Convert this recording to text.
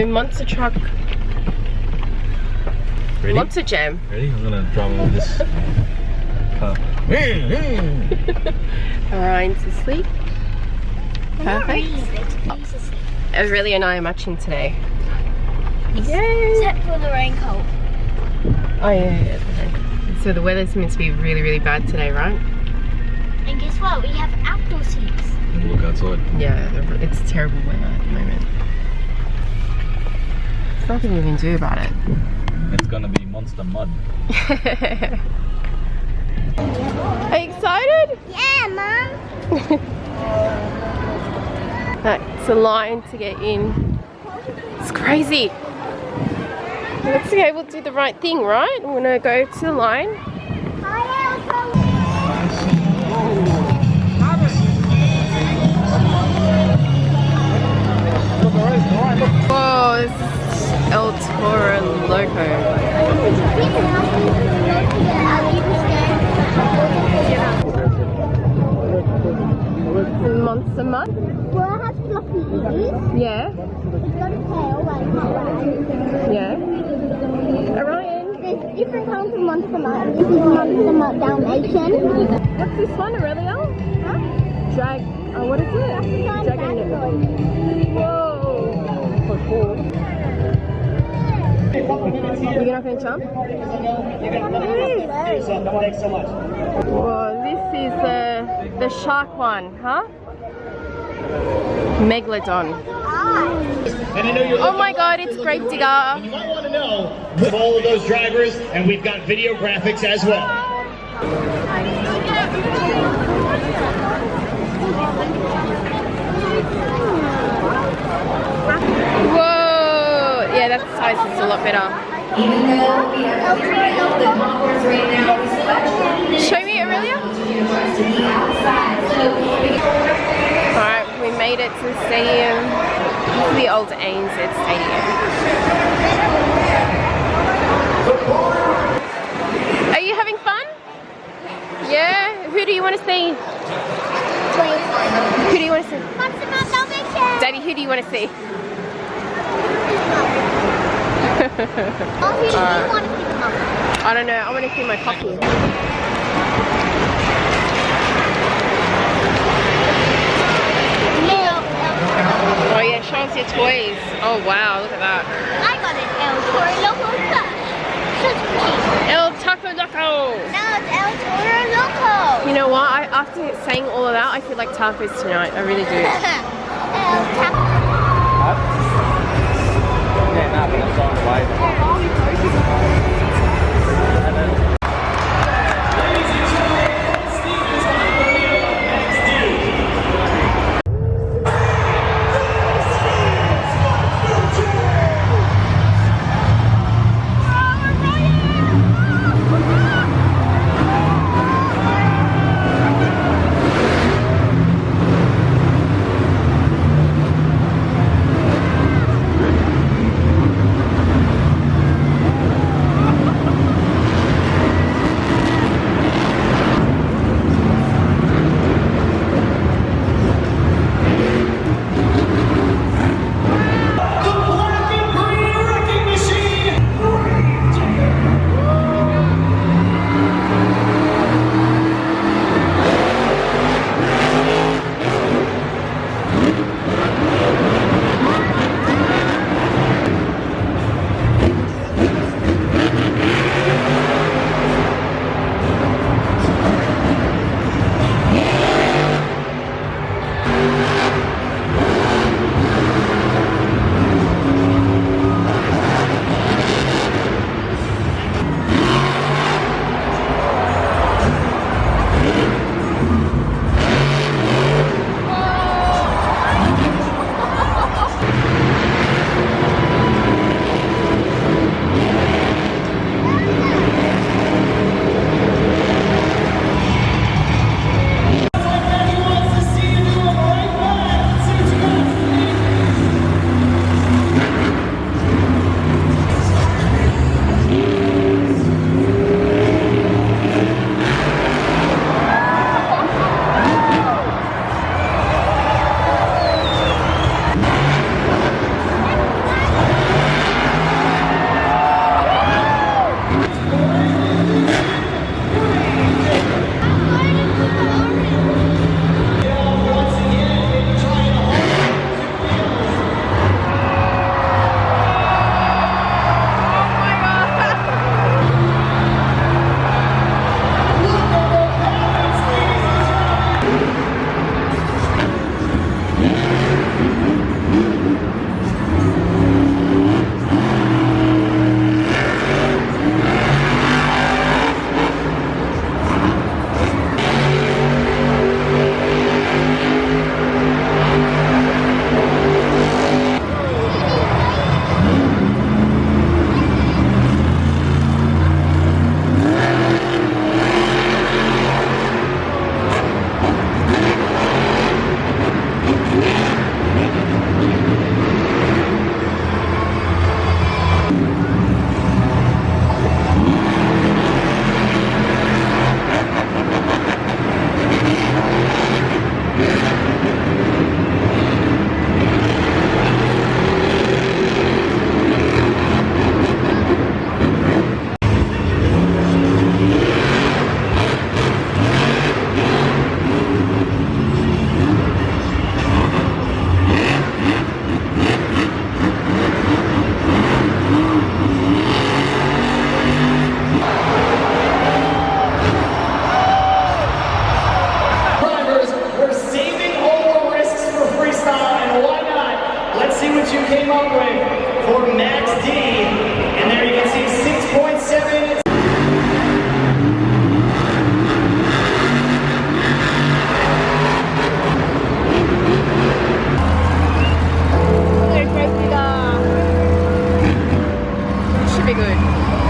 monster truck. Ready? Monster jam. Ready? I'm gonna drive over this car. Orion's asleep. Perfect. Aurelia and I are matching today. Yay! Except for the raincoat. Oh yeah. So the weather's meant to be really, really bad today, right? And guess what? We have outdoor seats. Look outside. Yeah, it's terrible weather at the moment. There's nothing we can do about it. It's gonna be monster mud. Are you excited? Yeah, Mom. That's a line to get in. It's crazy. Let's see, we'll do the right thing, right? I'm gonna go to the line. Whoa, this is El Toro Loco. Monster mud? Well, it has fluffy ears. Yeah. It's got a tail like that. Yeah. Orion. There's different kinds of monster mud. This is monster mud Dalmatian. What's this one, Aurelia? Huh? What is it? Dragon. Whoa. You're not going to jump? Whoa, this is the shark one, huh? Megalodon. Oh my god, it's Grave Digger. You might want to know with all of those drivers, and we've got video graphics as well. Whoa! Yeah, that size is a lot better. Even though we are clearing up the concourse right now, the selection Show me, Aurelia. University outside. Alright, we made it to the stadium. This is the old ANZ Stadium. Are you having fun? Yeah? Who do you want to see? Who do you want to see? Monster mud Dalmatian. Daddy, who do you want to see? Oh, who do you want to pick up? I don't know, I want to see my puppy. Oh yeah, show us your toys. Oh wow, look at that. I got an El Toro Loco plush. Such cute. El Taco Loco! Now it's El Toro Loco. You know what, after saying all of that, I feel like tacos tonight, I really do. El Taco. Yeah, nah, but it's on the way. be good.